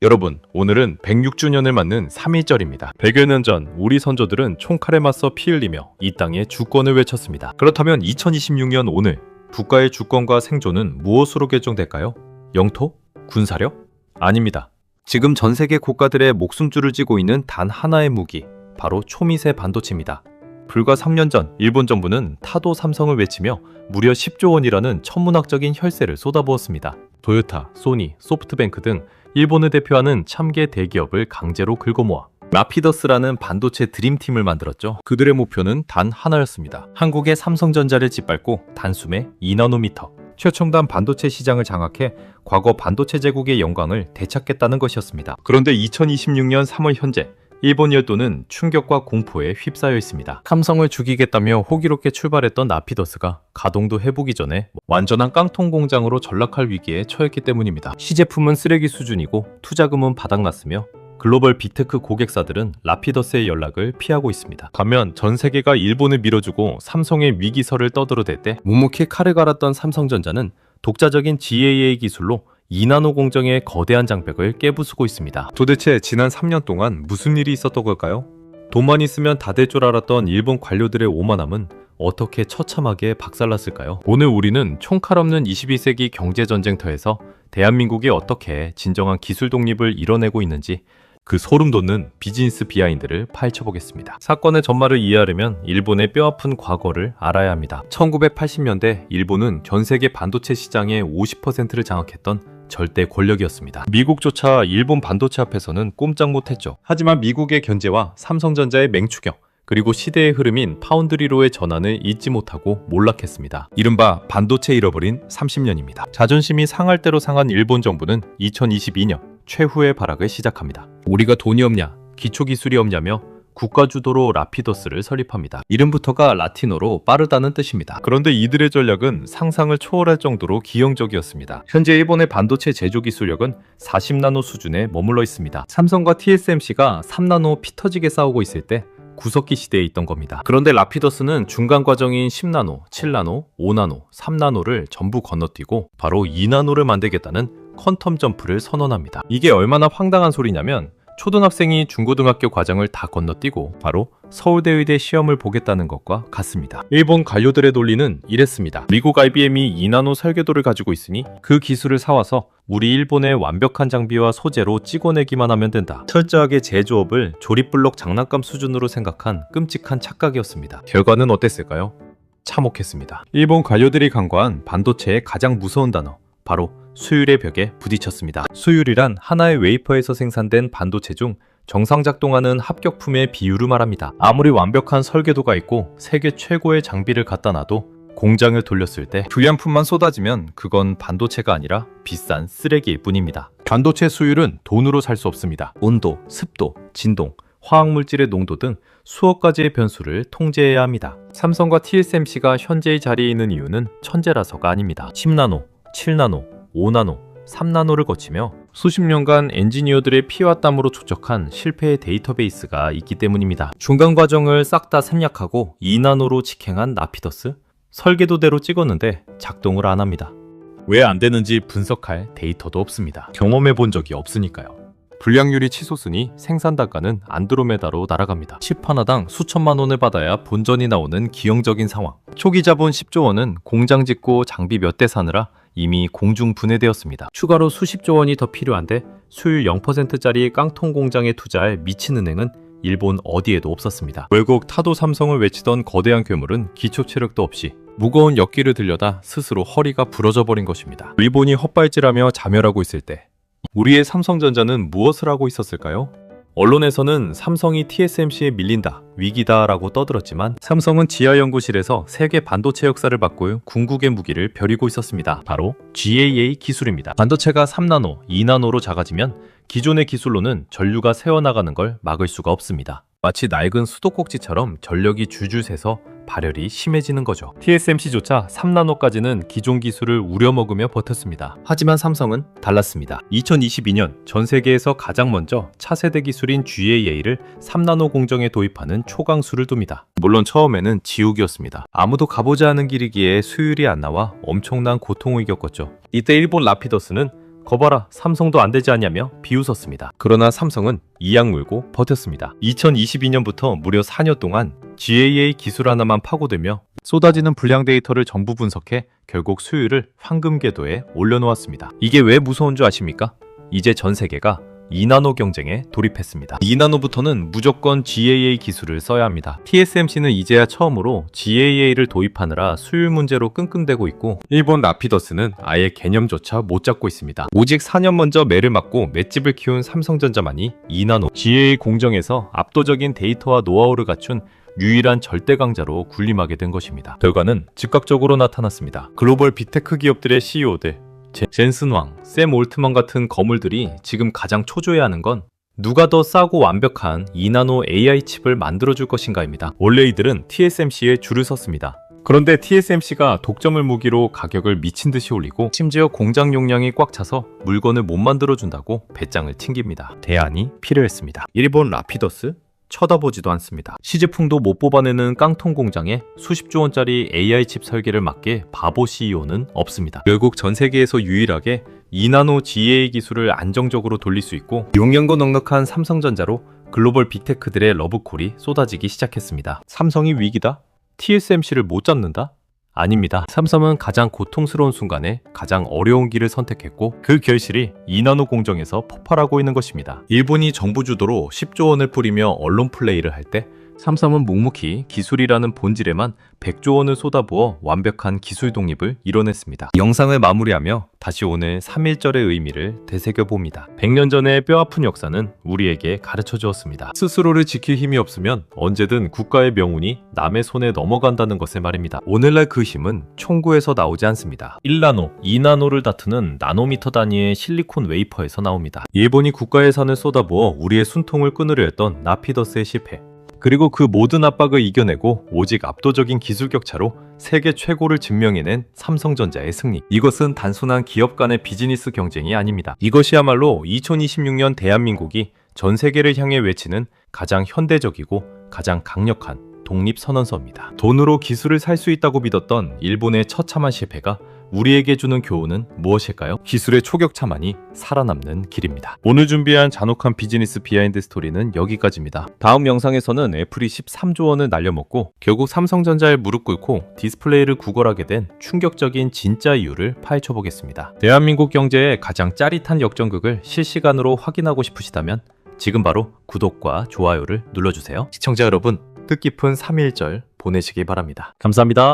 여러분, 오늘은 106주년을 맞는 3.1절입니다. 100여 년 전 우리 선조들은 총칼에 맞서 피 흘리며 이 땅의 주권을 외쳤습니다. 그렇다면 2026년 오늘 국가의 주권과 생존은 무엇으로 결정될까요? 영토? 군사력? 아닙니다. 지금 전 세계 국가들의 목숨줄을 쥐고 있는 단 하나의 무기, 바로 초미세 반도체입니다. 불과 3년 전 일본 정부는 타도 삼성을 외치며 무려 10조 원이라는 천문학적인 혈세를 쏟아부었습니다. 도요타, 소니, 소프트뱅크 등 일본을 대표하는 참개 대기업을 강제로 긁어모아 라피더스라는 반도체 드림팀을 만들었죠. 그들의 목표는 단 하나였습니다. 한국의 삼성전자를 짓밟고 단숨에 2나노미터, 최첨단 반도체 시장을 장악해 과거 반도체 제국의 영광을 되찾겠다는 것이었습니다. 그런데 2026년 3월 현재 일본 열도는 충격과 공포에 휩싸여 있습니다. 삼성을 죽이겠다며 호기롭게 출발했던 라피더스가 가동도 해보기 전에 완전한 깡통 공장으로 전락할 위기에 처했기 때문입니다. 시제품은 쓰레기 수준이고 투자금은 바닥났으며 글로벌 빅테크 고객사들은 라피더스의 연락을 피하고 있습니다. 반면 전 세계가 일본을 밀어주고 삼성의 위기설을 떠들어댈 때 묵묵히 칼을 갈았던 삼성전자는 독자적인 GAA 기술로 2나노 공정의 거대한 장벽을 깨부수고 있습니다. 도대체 지난 3년 동안 무슨 일이 있었던 걸까요? 돈만 있으면 다 될 줄 알았던 일본 관료들의 오만함은 어떻게 처참하게 박살났을까요? 오늘 우리는 총칼 없는 21세기 경제전쟁터에서 대한민국이 어떻게 진정한 기술 독립을 이뤄내고 있는지 그 소름 돋는 비즈니스 비하인드를 파헤쳐보겠습니다. 사건의 전말을 이해하려면 일본의 뼈아픈 과거를 알아야 합니다. 1980년대 일본은 전 세계 반도체 시장의 50%를 장악했던 절대 권력이었습니다. 미국조차 일본 반도체 앞에서는 꼼짝 못했죠. 하지만 미국의 견제와 삼성전자의 맹추격, 그리고 시대의 흐름인 파운드리로의 전환을 잊지 못하고 몰락했습니다. 이른바 반도체 잃어버린 30년입니다. 자존심이 상할 대로 상한 일본 정부는 2022년 최후의 발악을 시작합니다. 우리가 돈이 없냐, 기초기술이 없냐며 국가 주도로 라피더스를 설립합니다. 이름부터가 라틴어로 빠르다는 뜻입니다. 그런데 이들의 전략은 상상을 초월할 정도로 기형적이었습니다. 현재 일본의 반도체 제조 기술력은 40나노 수준에 머물러 있습니다. 삼성과 TSMC가 3나노 피 터지게 싸우고 있을 때 구석기 시대에 있던 겁니다. 그런데 라피더스는 중간 과정인 10나노, 7나노, 5나노, 3나노를 전부 건너뛰고 바로 2나노를 만들겠다는 퀀텀 점프를 선언합니다. 이게 얼마나 황당한 소리냐면 초등학생이 중고등학교 과정을 다 건너뛰고 바로 서울대의대 시험을 보겠다는 것과 같습니다. 일본 관료들의 논리는 이랬습니다. 미국 IBM이 2나노 설계도를 가지고 있으니 그 기술을 사와서 우리 일본의 완벽한 장비와 소재로 찍어내기만 하면 된다. 철저하게 제조업을 조립블록 장난감 수준으로 생각한 끔찍한 착각이었습니다. 결과는 어땠을까요? 참혹했습니다. 일본 관료들이 간과한 반도체의 가장 무서운 단어, 바로 수율의 벽에 부딪혔습니다. 수율이란 하나의 웨이퍼에서 생산된 반도체 중 정상 작동하는 합격품의 비율을 말합니다. 아무리 완벽한 설계도가 있고 세계 최고의 장비를 갖다 놔도 공장을 돌렸을 때 불량품만 쏟아지면 그건 반도체가 아니라 비싼 쓰레기일 뿐입니다. 반도체 수율은 돈으로 살 수 없습니다. 온도, 습도, 진동, 화학물질의 농도 등 수억 가지의 변수를 통제해야 합니다. 삼성과 TSMC가 현재의 자리에 있는 이유는 천재라서가 아닙니다. 10나노, 7나노, 5나노, 3나노를 거치며 수십 년간 엔지니어들의 피와 땀으로 축적한 실패의 데이터베이스가 있기 때문입니다. 중간 과정을 싹 다 생략하고 2나노로 직행한 라피더스? 설계도대로 찍었는데 작동을 안 합니다. 왜 안 되는지 분석할 데이터도 없습니다. 경험해 본 적이 없으니까요. 불량률이 치솟으니 생산 단가는 안드로메다로 날아갑니다. 칩 하나당 수천만 원을 받아야 본전이 나오는 기형적인 상황. 초기 자본 10조 원은 공장 짓고 장비 몇 대 사느라 이미 공중 분해되었습니다. 추가로 수십조 원이 더 필요한데 수율 0%짜리 깡통 공장에 투자할 미친 은행은 일본 어디에도 없었습니다. 결국 타도 삼성을 외치던 거대한 괴물은 기초 체력도 없이 무거운 역기를 들려다 스스로 허리가 부러져 버린 것입니다. 일본이 헛발질하며 자멸하고 있을 때 우리의 삼성전자는 무엇을 하고 있었을까요? 언론에서는 삼성이 TSMC에 밀린다, 위기다 라고 떠들었지만 삼성은 지하연구실에서 세계 반도체 역사를 바꿀 궁극의 무기를 벼리고 있었습니다. 바로 GAA 기술입니다. 반도체가 3나노, 2나노로 작아지면 기존의 기술로는 전류가 새어나가는 걸 막을 수가 없습니다. 마치 낡은 수도꼭지처럼 전력이 줄줄 새서 발열이 심해지는 거죠. TSMC조차 3나노까지는 기존 기술을 우려먹으며 버텼습니다. 하지만 삼성은 달랐습니다. 2022년 전 세계에서 가장 먼저 차세대 기술인 GAA를 3나노 공정에 도입하는 초강수를 둡니다. 물론 처음에는 지옥이었습니다. 아무도 가보지 않은 길이기에 수율이 안 나와 엄청난 고통을 겪었죠. 이때 일본 라피더스는 거봐라, 삼성도 안 되지 않냐며 비웃었습니다. 그러나 삼성은 이악 물고 버텼습니다. 2022년부터 무려 4년 동안 GAA 기술 하나만 파고들며 쏟아지는 불량 데이터를 전부 분석해 결국 수율을 황금 궤도에 올려놓았습니다. 이게 왜 무서운 줄 아십니까? 이제 전 세계가 2나노 경쟁에 돌입했습니다. 2나노부터는 무조건 GAA 기술을 써야 합니다. TSMC는 이제야 처음으로 GAA를 도입하느라 수율 문제로 끙끙대고 있고, 일본 라피더스는 아예 개념조차 못 잡고 있습니다. 오직 4년 먼저 매를 맞고 맷집을 키운 삼성전자만이 2나노 GAA 공정에서 압도적인 데이터와 노하우를 갖춘 유일한 절대 강자로 군림하게 된 것입니다. 결과는 즉각적으로 나타났습니다. 글로벌 빅테크 기업들의 CEO들 젠슨 왕, 샘 올트먼 같은 거물들이 지금 가장 초조해하는 건 누가 더 싸고 완벽한 2나노 AI 칩을 만들어줄 것인가입니다. 원래 이들은 TSMC에 줄을 섰습니다. 그런데 TSMC가 독점을 무기로 가격을 미친 듯이 올리고 심지어 공장 용량이 꽉 차서 물건을 못 만들어준다고 배짱을 튕깁니다. 대안이 필요했습니다. 일본 라피더스? 쳐다보지도 않습니다. 시제품도 못 뽑아내는 깡통 공장에 수십조 원짜리 AI 칩 설계를 맡게 바보 CEO는 없습니다. 결국 전 세계에서 유일하게 2나노 GAA 기술을 안정적으로 돌릴 수 있고 용량도 넉넉한 삼성전자로 글로벌 빅테크들의 러브콜이 쏟아지기 시작했습니다. 삼성이 위기다? TSMC를 못 잡는다? 아닙니다. 삼성은 가장 고통스러운 순간에 가장 어려운 길을 선택했고 그 결실이 2나노 공정에서 폭발하고 있는 것입니다. 일본이 정부 주도로 10조 원을 뿌리며 언론 플레이를 할 때 삼성은 묵묵히 기술이라는 본질에만 100조 원을 쏟아부어 완벽한 기술 독립을 이뤄냈습니다. 영상을 마무리하며 다시 오늘 3.1절의 의미를 되새겨봅니다. 100년 전의 뼈아픈 역사는 우리에게 가르쳐 주었습니다. 스스로를 지킬 힘이 없으면 언제든 국가의 명운이 남의 손에 넘어간다는 것을 말입니다. 오늘날 그 힘은 총구에서 나오지 않습니다. 1나노, 2나노를 다투는 나노미터 단위의 실리콘 웨이퍼에서 나옵니다. 일본이 국가 예산을 쏟아부어 우리의 순통을 끊으려 했던 라피더스의 실패, 그리고 그 모든 압박을 이겨내고 오직 압도적인 기술 격차로 세계 최고를 증명해낸 삼성전자의 승리. 이것은 단순한 기업 간의 비즈니스 경쟁이 아닙니다. 이것이야말로 2026년 대한민국이 전 세계를 향해 외치는 가장 현대적이고 가장 강력한 독립선언서입니다. 돈으로 기술을 살 수 있다고 믿었던 일본의 처참한 실패가 우리에게 주는 교훈은 무엇일까요? 기술의 초격차만이 살아남는 길입니다. 오늘 준비한 잔혹한 비즈니스 비하인드 스토리는 여기까지입니다. 다음 영상에서는 애플이 13조 원을 날려먹고 결국 삼성전자에 무릎 꿇고 디스플레이를 구걸하게 된 충격적인 진짜 이유를 파헤쳐보겠습니다. 대한민국 경제의 가장 짜릿한 역전극을 실시간으로 확인하고 싶으시다면 지금 바로 구독과 좋아요를 눌러주세요. 시청자 여러분, 뜻깊은 3.1절 보내시기 바랍니다. 감사합니다.